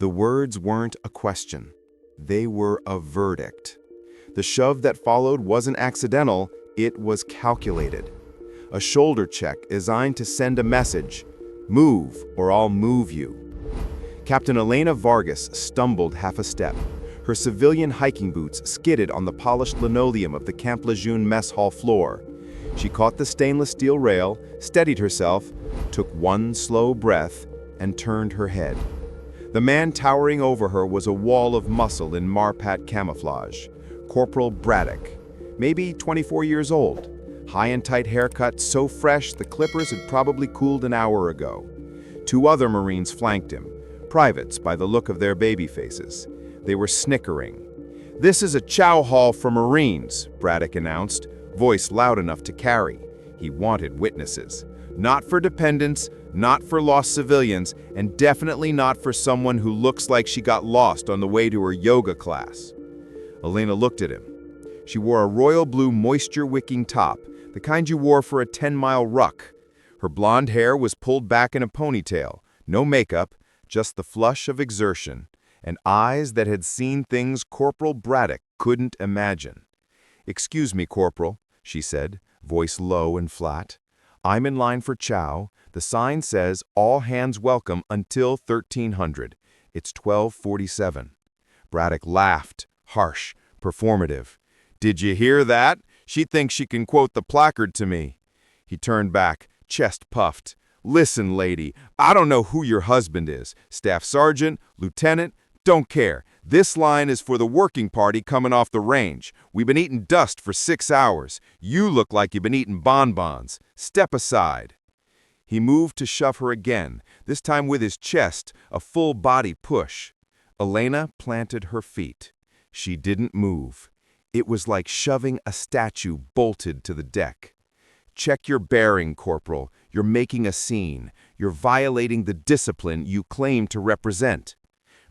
The words weren't a question. They were a verdict. The shove that followed wasn't accidental, it was calculated. A shoulder check designed to send a message: move or I'll move you. Captain Elena Vargas stumbled half a step. Her civilian hiking boots skidded on the polished linoleum of the Camp Lejeune mess hall floor. She caught the stainless steel rail, steadied herself, took one slow breath, and turned her head. The man towering over her was a wall of muscle in Marpat camouflage. Corporal Braddock, maybe 24 years old. High and tight haircut, so fresh the clippers had probably cooled an hour ago. Two other Marines flanked him, privates by the look of their baby faces. They were snickering. "This is a chow hall for Marines," Braddock announced, voice loud enough to carry. He wanted witnesses. Not for dependents, not for lost civilians, and definitely not for someone who looks like she got lost on the way to her yoga class. Elena looked at him. She wore a royal blue moisture-wicking top, the kind you wore for a 10-mile ruck. Her blonde hair was pulled back in a ponytail, no makeup, just the flush of exertion, and eyes that had seen things Corporal Braddock couldn't imagine. "Excuse me, Corporal," she said, voice low and flat. "I'm in line for Chow. The sign says all hands welcome until 1300. It's 12:47. Braddock laughed, harsh, performative. "Did you hear that? She thinks she can quote the placard to me." He turned back, chest puffed. "Listen, lady, I don't know who your husband is. Staff sergeant, lieutenant, don't care. This line is for the working party coming off the range. We've been eating dust for 6 hours. You look like you've been eating bonbons. Step aside." He moved to shove her again, this time with his chest, a full body push. Elena planted her feet. She didn't move. It was like shoving a statue bolted to the deck. "Check your bearing, Corporal. You're making a scene. You're violating the discipline you claim to represent."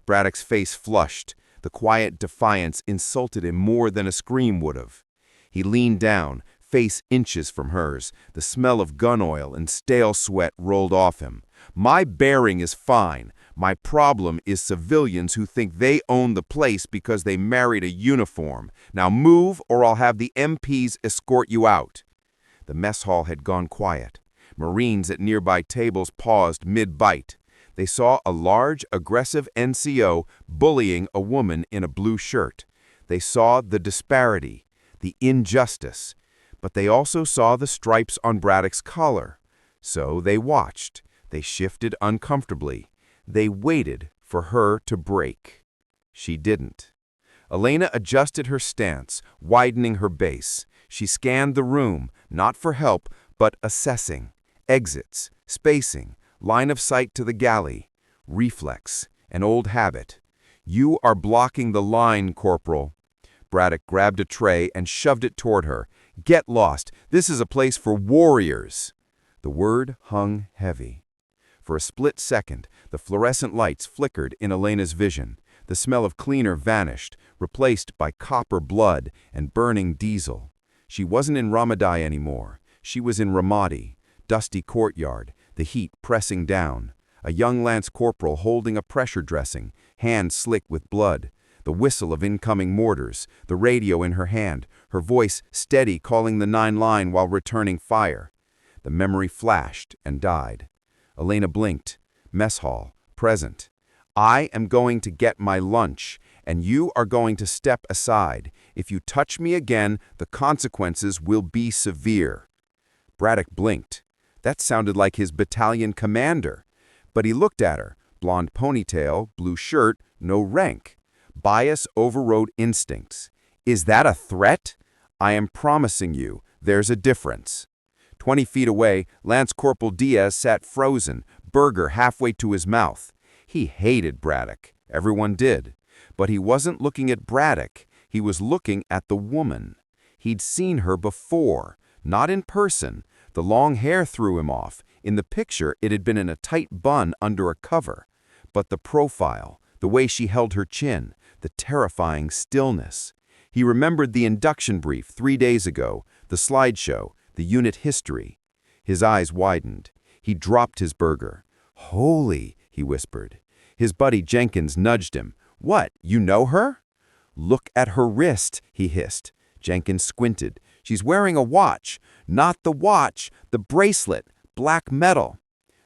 Braddock's face flushed. The quiet defiance insulted him more than a scream would have. He leaned down, face inches from hers. The smell of gun oil and stale sweat rolled off him. "My bearing is fine. My problem is civilians who think they own the place because they married a uniform. Now move or I'll have the MPs escort you out." The mess hall had gone quiet. Marines at nearby tables paused mid-bite. They saw a large, aggressive NCO bullying a woman in a blue shirt. They saw the disparity, the injustice, but they also saw the stripes on Braddock's collar. So they watched. They shifted uncomfortably. They waited for her to break. She didn't. Elena adjusted her stance, widening her base. She scanned the room, not for help, but assessing. Exits, spacing, line of sight to the galley. Reflex, an old habit. "You are blocking the line, Corporal." Braddock grabbed a tray and shoved it toward her. "Get lost. This is a place for warriors." The word hung heavy. For a split second, the fluorescent lights flickered in Elena's vision. The smell of cleaner vanished, replaced by copper blood and burning diesel. She wasn't in Ramadi anymore. She was in Ramadi, dusty courtyard, the heat pressing down. A young lance corporal holding a pressure dressing, hand slick with blood. The whistle of incoming mortars, the radio in her hand, her voice steady calling the 9 line while returning fire. The memory flashed and died. Elena blinked. Mess hall, present. "I am going to get my lunch, and you are going to step aside. If you touch me again, the consequences will be severe." Braddock blinked. That sounded like his battalion commander. But he looked at her. Blonde ponytail, blue shirt, no rank. Bias overrode instincts. "Is that a threat? I am promising you, there's a difference." 20 feet away, Lance Corporal Diaz sat frozen, burger halfway to his mouth. He hated Braddock. Everyone did. But he wasn't looking at Braddock. He was looking at the woman. He'd seen her before, not in person. The long hair threw him off. In the picture, it had been in a tight bun under a cover. But the profile, the way she held her chin, the terrifying stillness. He remembered the induction brief 3 days ago, the slideshow, the unit history. His eyes widened. He dropped his burger. "Holy," he whispered. His buddy Jenkins nudged him. "What, you know her?" "Look at her wrist," he hissed. Jenkins squinted. "She's wearing a watch. Not the watch, the bracelet, black metal."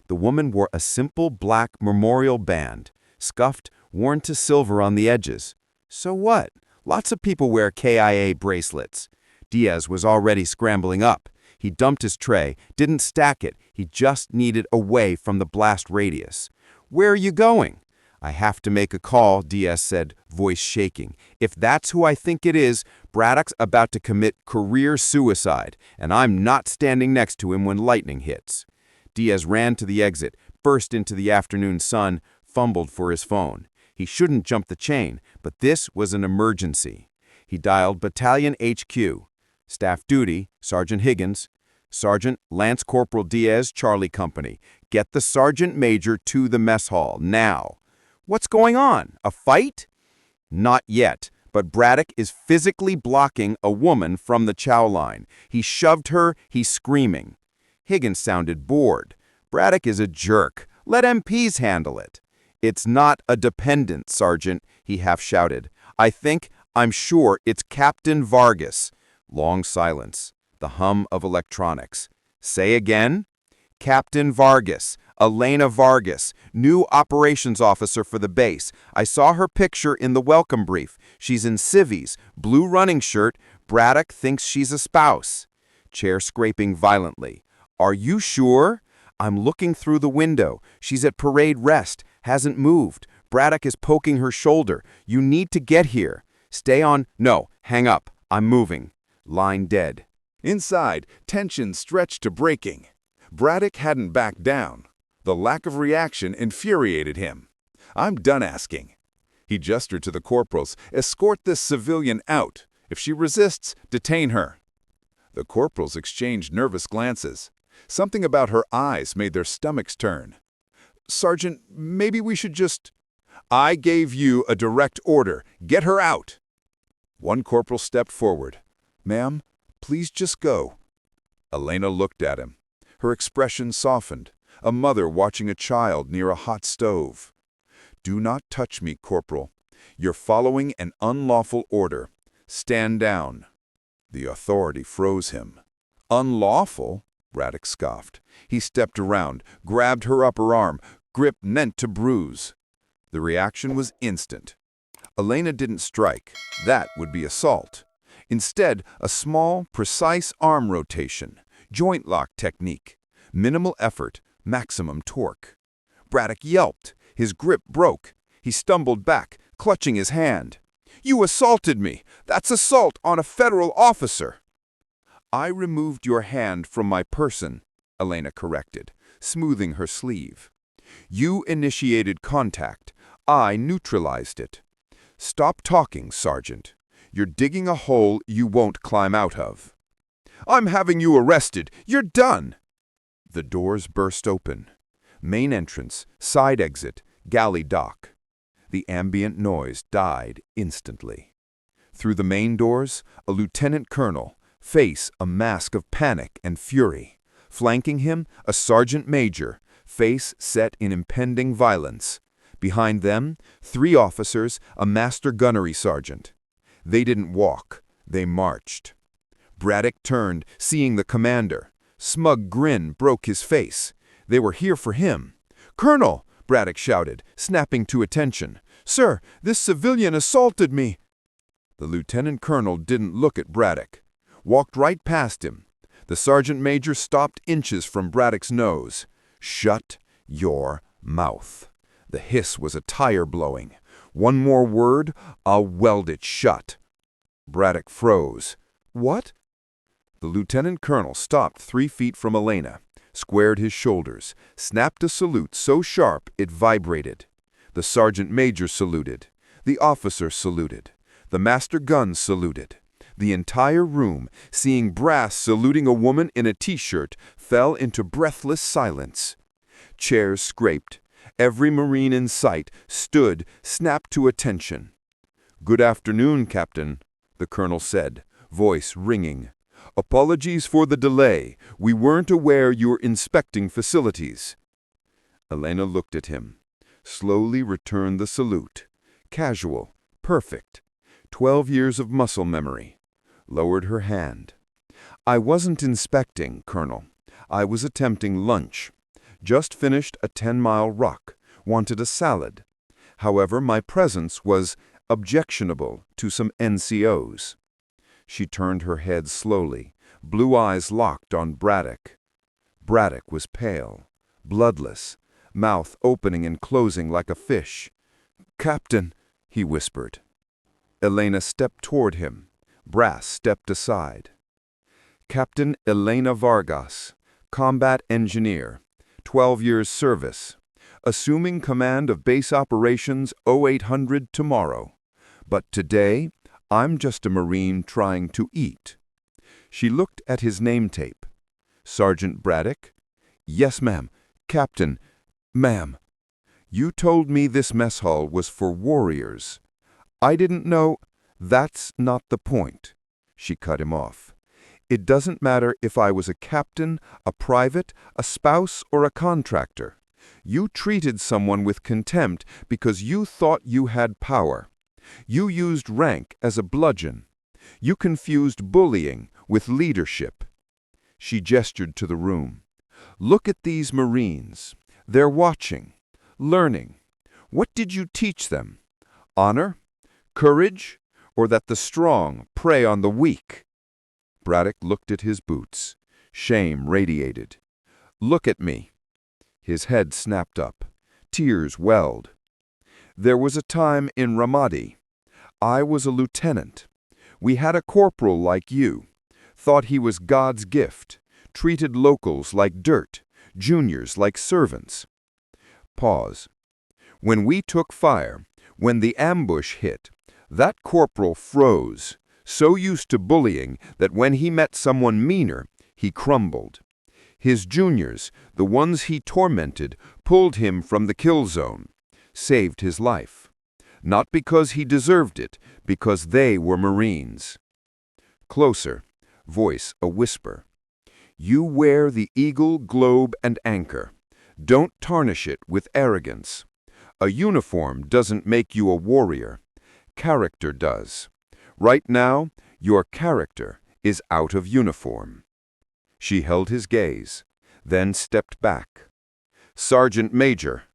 The woman wore a simple black memorial band, scuffed, worn to silver on the edges. So what? Lots of people wear KIA bracelets. Diaz was already scrambling up. He dumped his tray, didn't stack it. He just needed away from the blast radius. "Where are you going?" "I have to make a call," Diaz said, voice shaking. "If that's who I think it is, Braddock's about to commit career suicide, and I'm not standing next to him when lightning hits." Diaz ran to the exit, burst into the afternoon sun, fumbled for his phone. He shouldn't jump the chain, but this was an emergency. He dialed Battalion HQ. "Staff duty, Sergeant Higgins." "Sergeant, Lance Corporal Diaz, Charlie Company. Get the Sergeant Major to the mess hall, now." "What's going on? A fight?" "Not yet, but Braddock is physically blocking a woman from the Chow line. He shoved her, he's screaming." Higgins sounded bored. "Braddock is a jerk. Let MPs handle it." "It's not a dependent, Sergeant," he half-shouted. I'm sure it's Captain Vargas." Long silence. The hum of electronics. "Say again?" "Captain Vargas. Elena Vargas, new operations officer for the base. I saw her picture in the welcome brief. She's in civvies, blue running shirt. Braddock thinks she's a spouse." Chair scraping violently. "Are you sure?" "I'm looking through the window. She's at parade rest, hasn't moved. Braddock is poking her shoulder. You need to get here. Stay on." "No, hang up. I'm moving." Line dead. Inside, tension stretched to breaking. Braddock hadn't backed down. The lack of reaction infuriated him. "I'm done asking." He gestured to the corporals. "Escort this civilian out. If she resists, detain her." The corporals exchanged nervous glances. Something about her eyes made their stomachs turn. "Sergeant, maybe we should just—" "I gave you a direct order. Get her out." One corporal stepped forward. "Ma'am, please just go." Elena looked at him. Her expression softened. A mother watching a child near a hot stove. "Do not touch me, Corporal. You're following an unlawful order. Stand down." The authority froze him. "Unlawful?" Braddock scoffed. He stepped around, grabbed her upper arm, grip meant to bruise. The reaction was instant. Elena didn't strike. That would be assault. Instead, a small, precise arm rotation, joint lock technique, minimal effort, maximum torque. Braddock yelped. His grip broke. He stumbled back, clutching his hand. "You assaulted me! That's assault on a federal officer!" "I removed your hand from my person," Elena corrected, smoothing her sleeve. "You initiated contact. I neutralized it. Stop talking, Sergeant. You're digging a hole you won't climb out of." "I'm having you arrested. You're done." The doors burst open. Main entrance, side exit, galley dock. The ambient noise died instantly. Through the main doors, a lieutenant colonel, face a mask of panic and fury. Flanking him, a sergeant major, face set in impending violence. Behind them, 3 officers, a master gunnery sergeant. They didn't walk, they marched. Braddock turned, seeing the commander. Smug grin broke his face. They were here for him. "Colonel!" Braddock shouted, snapping to attention. "Sir, this civilian assaulted me." The lieutenant colonel didn't look at Braddock. Walked right past him. The sergeant major stopped inches from Braddock's nose. "Shut your mouth." The hiss was a tire blowing. "One more word, I'll weld it shut." Braddock froze. "What?" The lieutenant colonel stopped 3 feet from Elena, squared his shoulders, snapped a salute so sharp it vibrated. The sergeant major saluted. The officer saluted. The master gun saluted. The entire room, seeing brass saluting a woman in a t-shirt, fell into breathless silence. Chairs scraped. Every Marine in sight stood, snapped to attention. "Good afternoon, Captain," the colonel said, voice ringing. "Apologies for the delay. We weren't aware you were inspecting facilities." Elena looked at him. Slowly returned the salute. Casual, perfect. 12 years of muscle memory. Lowered her hand. I wasn't inspecting, Colonel. I was attempting lunch. Just finished a 10-mile ruck. Wanted a salad. However, my presence was objectionable to some NCOs. She turned her head slowly, blue eyes locked on Braddock. Braddock was pale, bloodless, mouth opening and closing like a fish. "Captain," he whispered. Elena stepped toward him. Brass stepped aside. Captain Elena Vargas, combat engineer, 12 years service, assuming command of base operations 0800 tomorrow. But today, I'm just a Marine trying to eat. She looked at his name tape. Sergeant Braddock? Yes, ma'am. Captain, ma'am. You told me this mess hall was for warriors. I didn't know. That's not the point. She cut him off. It doesn't matter if I was a captain, a private, a spouse, or a contractor. You treated someone with contempt because you thought you had power. You used rank as a bludgeon. You confused bullying with leadership. She gestured to the room. Look at these Marines. They're watching, learning. What did you teach them? Honor? Courage? Or that the strong prey on the weak? Braddock looked at his boots. Shame radiated. Look at me. His head snapped up. Tears welled. There was a time in Ramadi. I was a lieutenant. We had a corporal like you. Thought he was God's gift. Treated locals like dirt. Juniors like servants. Pause. When we took fire, when the ambush hit, that corporal froze, so used to bullying that when he met someone meaner, he crumbled. His juniors, the ones he tormented, pulled him from the kill zone, saved his life. Not because he deserved it, because they were Marines. Closer, voice a whisper. You wear the eagle, globe, and anchor. Don't tarnish it with arrogance. A uniform doesn't make you a warrior. Character does. Right now, your character is out of uniform. She held his gaze, then stepped back. Sergeant Major.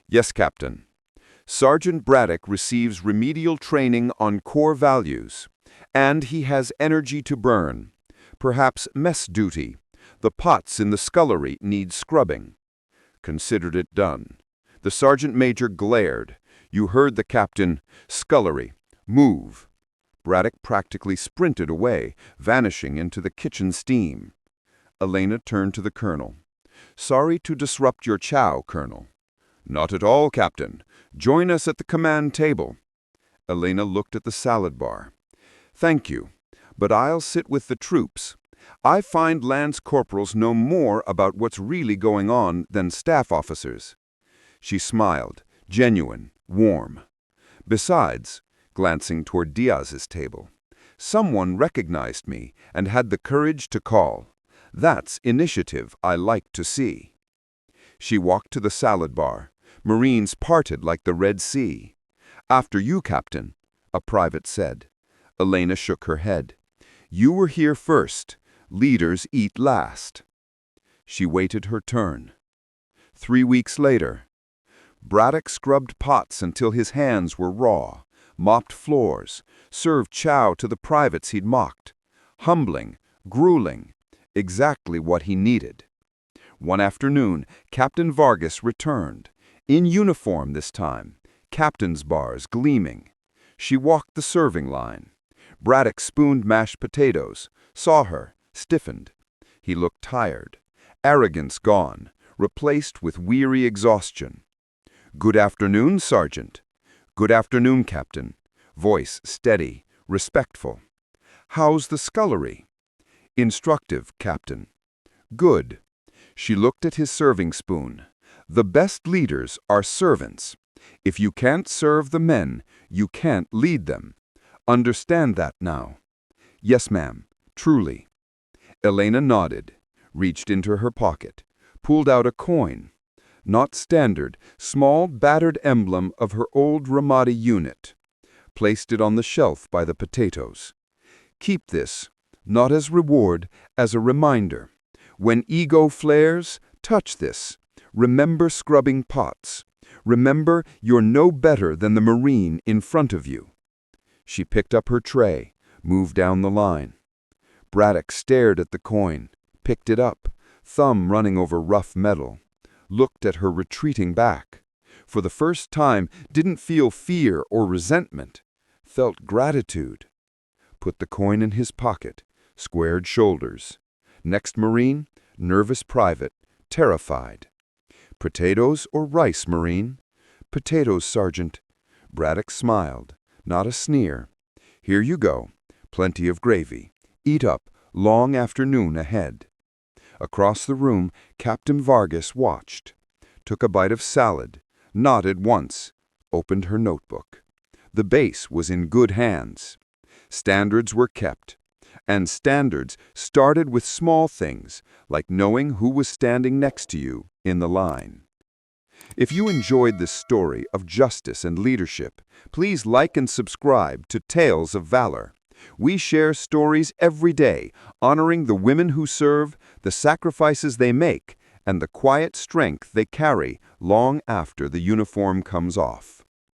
Yes, Captain. Sergeant Braddock receives remedial training on core values, and he has energy to burn. Perhaps mess duty. The pots in the scullery need scrubbing. Considered it done. The sergeant major glared. You heard the captain. Scullery. Move. Braddock practically sprinted away, vanishing into the kitchen steam. Elena turned to the colonel. Sorry to disrupt your chow, Colonel. Not at all, Captain. Join us at the command table. Elena looked at the salad bar. Thank you, but I'll sit with the troops. I find lance corporals know more about what's really going on than staff officers. She smiled, genuine, warm. Besides, glancing toward Diaz's table, someone recognized me and had the courage to call. That's initiative I like to see. She walked to the salad bar. Marines parted like the Red Sea. After you, Captain, a private said. Elena shook her head. You were here first. Leaders eat last. She waited her turn. 3 weeks later, Braddock scrubbed pots until his hands were raw, mopped floors, served chow to the privates he'd mocked. Humbling, grueling, exactly what he needed. One afternoon, Captain Vargas returned, in uniform this time, captain's bars gleaming. She walked the serving line. Braddock spooned mashed potatoes, saw her, stiffened. He looked tired, arrogance gone, replaced with weary exhaustion. Good afternoon, Sergeant. Good afternoon, Captain. Voice steady, respectful. How's the scullery? Instructive, Captain. Good. She looked at his serving spoon. The best leaders are servants. If you can't serve the men, you can't lead them. Understand that now. Yes, ma'am, truly. Elena nodded, reached into her pocket, pulled out a coin. Not standard, small, battered emblem of her old Ramadi unit. Placed it on the shelf by the potatoes. Keep this, not as reward, as a reminder. When ego flares, touch this. Remember scrubbing pots. Remember you're no better than the Marine in front of you. She picked up her tray, moved down the line. Braddock stared at the coin, picked it up, thumb running over rough metal, looked at her retreating back. For the first time, didn't feel fear or resentment, felt gratitude. Put the coin in his pocket, squared shoulders. Next Marine, nervous private, terrified. Potatoes or rice, Marine? Potatoes, Sergeant. Braddock smiled, not a sneer. Here you go, plenty of gravy. Eat up, long afternoon ahead. Across the room, Captain Vargas watched. Took a bite of salad, nodded once, opened her notebook. The base was in good hands. Standards were kept. And standards started with small things, like knowing who was standing next to you in the line. If you enjoyed this story of justice and leadership, please like and subscribe to Tales of Valor. We share stories every day, honoring the women who serve, the sacrifices they make, and the quiet strength they carry long after the uniform comes off.